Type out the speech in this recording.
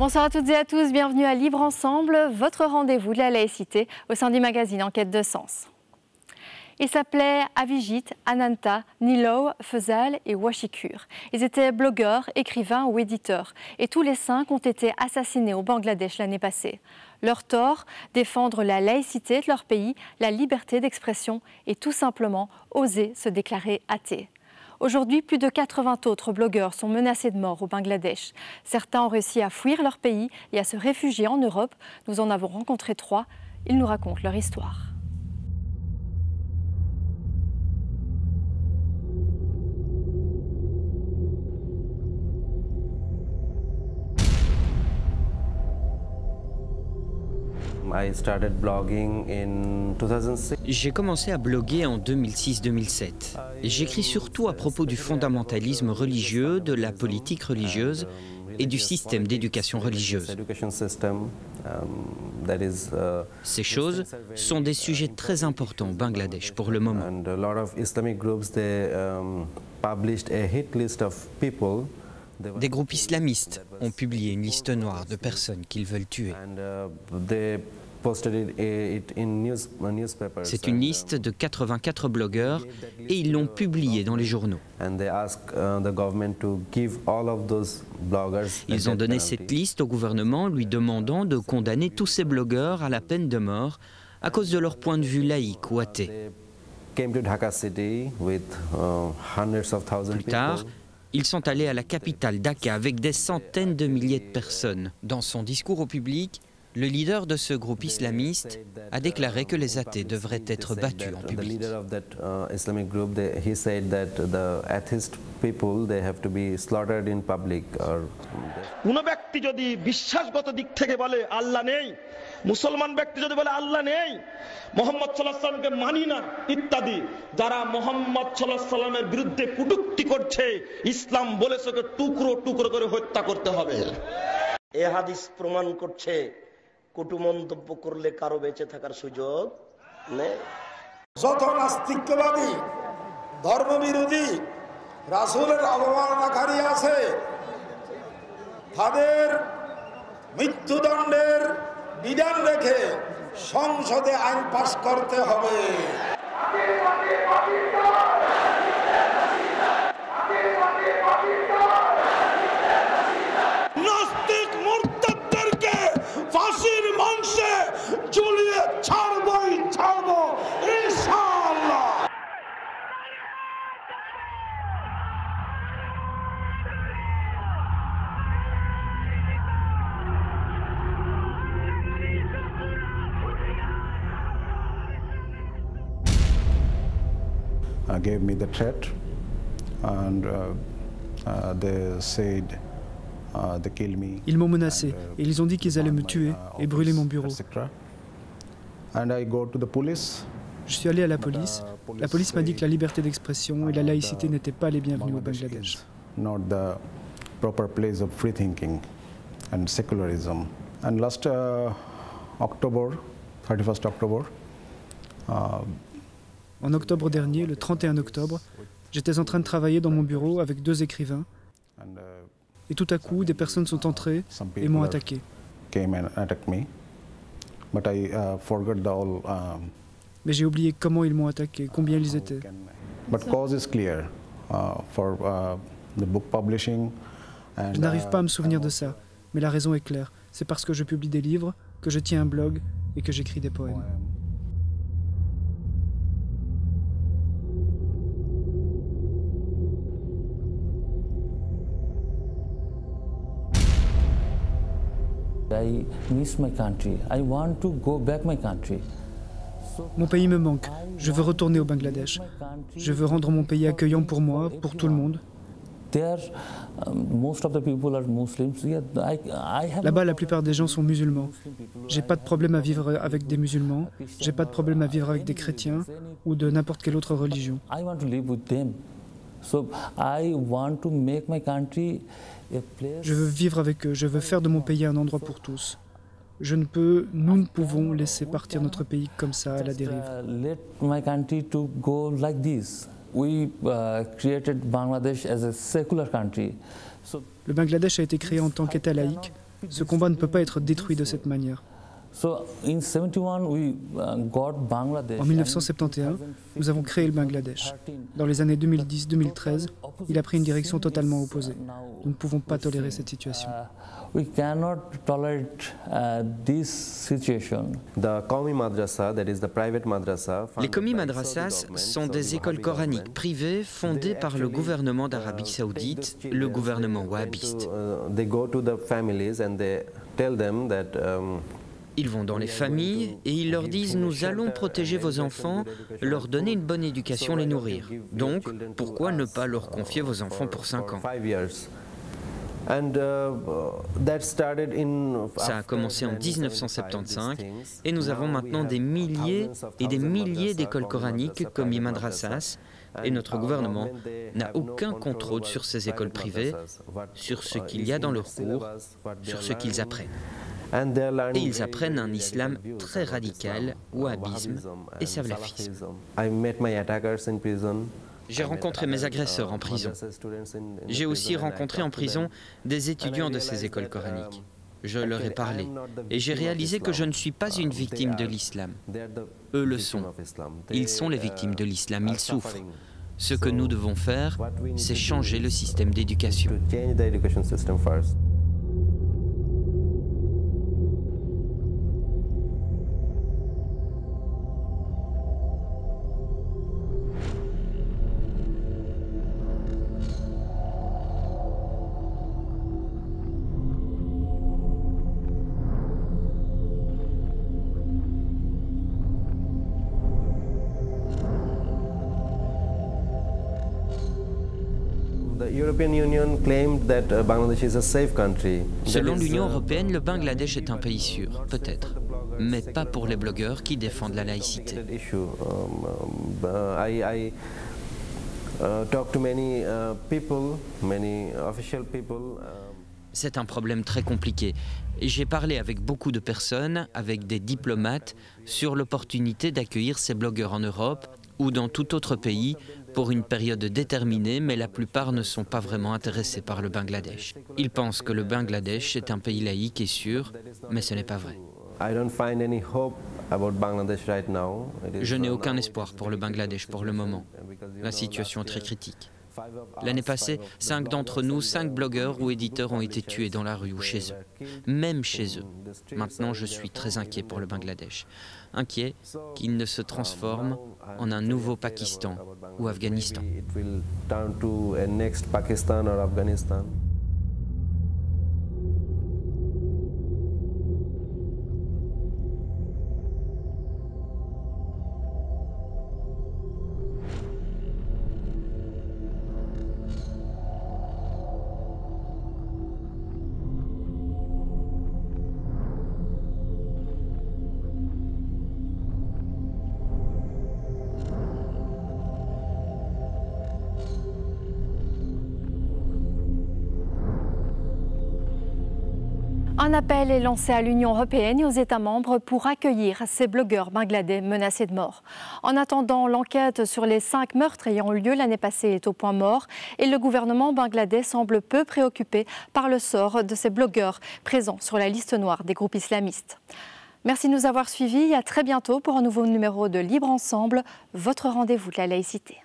Bonsoir à toutes et à tous, bienvenue à Libre Ensemble, votre rendez-vous de la laïcité au sein du magazine Enquête de Sens. Ils s'appelaient Avijit, Ananta, Nilo, Fezal et Washikur. Ils étaient blogueurs, écrivains ou éditeurs. Et tous les 5 ont été assassinés au Bangladesh l'année passée. Leur tort, défendre la laïcité de leur pays, la liberté d'expression et tout simplement oser se déclarer athées. Aujourd'hui, plus de 80 autres blogueurs sont menacés de mort au Bangladesh. Certains ont réussi à fuir leur pays et à se réfugier en Europe. Nous en avons rencontré 3. Ils nous racontent leur histoire. J'ai commencé à bloguer en 2006-2007. J'écris surtout à propos du fondamentalisme religieux, de la politique religieuse et du système d'éducation religieuse. Ces choses sont des sujets très importants au Bangladesh pour le moment. Des groupes islamistes ont publié une liste noire de personnes qu'ils veulent tuer. C'est une liste de 84 blogueurs et ils l'ont publiée dans les journaux. Ils ont donné cette liste au gouvernement lui demandant de condamner tous ces blogueurs à la peine de mort à cause de leur point de vue laïque ou athée. Plus tard, ils sont allés à la capitale Dhaka avec des centaines de milliers de personnes. Dans son discours au public, le leader de ce groupe islamiste a déclaré que les athées devraient être battus en public. মুসলমান ব্যক্তি যদি বলে আল্লাহ নেই, মুহাম্মদ সাল্লাল্লাহু আলাইহি সাল্লামকে মানি না ইত্যাদি, যারা মুহাম্মদ সাল্লাল্লাহু আলাইহি সাল্লামের বিরুদ্ধে কটূক্তি করছে, ইসলাম বলেছে ওকে টুকরো টুকরো করে হত্যা করতে হবে। এই হাদিস প্রমাণ করছে কটু মন্তব্য করলে কারো বেঁচে থাকার সুযোগ নেই। যত নাস্তিকবাদী, ধর্মবিরোধী, রাসূলের অবমাননাকারী আছে, তাদের মৃত্যুদণ্ডের বিধান রেখে সংসদে আইন পাস করতে হবে। নাস্তিক মুরতাদদেরকে ফাঁসির মঞ্চে ঝুলিয়ে ছাড়বই ছাড়ব ইনশাআল্লাহ। Gave me the threat, and they said they kill me. Ils m'ont menacé et ils ont dit qu'ils allaient me tuer et brûler mon bureau. And I go to the police. Je suis allé à la police. La police m'a dit que la liberté d'expression et la laïcité n'étaient pas les bienvenus au Bangladesh. Not the proper place of free thinking and secularism. And last October, 31st October. En octobre dernier, le 31 octobre, j'étais en train de travailler dans mon bureau avec 2 écrivains. Et tout à coup, des personnes sont entrées et m'ont attaqué. Mais j'ai oublié comment ils m'ont attaqué, combien ils étaient. Je n'arrive pas à me souvenir de ça, mais la raison est claire. C'est parce que je publie des livres, que je tiens un blog et que j'écris des poèmes. I miss my country. I want to go back my country. Mon pays me manque. Je veux retourner au Bangladesh. Je veux rendre mon pays accueillant pour moi, pour tout le monde. Là-bas, la plupart des gens sont musulmans. J'ai pas de problème à vivre avec des musulmans. J'ai pas de problème à vivre avec des chrétiens ou de n'importe quelle autre religion. Je veux vivre avec eux, je veux faire de mon pays un endroit pour tous. Nous ne pouvons laisser partir notre pays comme ça à la dérive. Le Bangladesh a été créé en tant qu'État laïque Ce combat ne peut pas être détruit de cette manière. So in 71 we got Bangladesh. En 1971, nous avons créé le Bangladesh. Dans les années 2010-2013, il a pris une direction totalement opposée. Nous ne pouvons pas tolérer cette situation. We cannot tolerate this situation. The Qawmi Madrasa, that is the private madrasa. Les Qawmi Madrasas sont des écoles coraniques privées fondées par le gouvernement d'Arabie Saoudite, le gouvernement wahhabiste. They go to the families and they tell them that Ils vont dans les familles et ils leur disent « Nous allons protéger vos enfants, leur donner une bonne éducation, les nourrir. Donc, pourquoi ne pas leur confier vos enfants pour 5 ans ?» Ça a commencé en 1975 et nous avons maintenant des milliers et des milliers d'écoles coraniques comme les madrasas et notre gouvernement n'a aucun contrôle sur ces écoles privées, sur ce qu'il y a dans leurs cours, sur ce qu'ils apprennent. Et ils apprennent un islam très radical, wahhabisme et salafisme. J'ai rencontré mes agresseurs en prison. J'ai aussi rencontré en prison des étudiants de ces écoles coraniques. Je leur ai parlé et j'ai réalisé que je ne suis pas une victime de l'islam. Eux le sont. Ils sont les victimes de l'islam, ils souffrent. Ce que nous devons faire, c'est changer le système d'éducation. Selon l'Union européenne, le Bangladesh est un pays sûr, peut-être, mais pas pour les blogueurs qui défendent la laïcité. C'est un problème très compliqué. Et j'ai parlé avec beaucoup de personnes, avec des diplomates, sur l'opportunité d'accueillir ces blogueurs en Europe ou dans tout autre pays pour une période déterminée, mais la plupart ne sont pas vraiment intéressés par le Bangladesh. Ils pensent que le Bangladesh est un pays laïque et sûr, mais ce n'est pas vrai. Je n'ai aucun espoir pour le Bangladesh pour le moment. La situation est très critique. L'année passée, 5 d'entre nous, 5 blogueurs ou éditeurs ont été tués dans la rue ou chez eux, même chez eux. Maintenant, je suis très inquiet pour le Bangladesh. Inquiet qu'il ne se transforme en un nouveau Pakistan ou Afghanistan. Un appel est lancé à l'Union européenne et aux États membres pour accueillir ces blogueurs bangladais menacés de mort. En attendant, l'enquête sur les 5 meurtres ayant eu lieu l'année passée est au point mort et le gouvernement bangladais semble peu préoccupé par le sort de ces blogueurs présents sur la liste noire des groupes islamistes. Merci de nous avoir suivis et à très bientôt pour un nouveau numéro de Libre Ensemble, votre rendez-vous de la laïcité.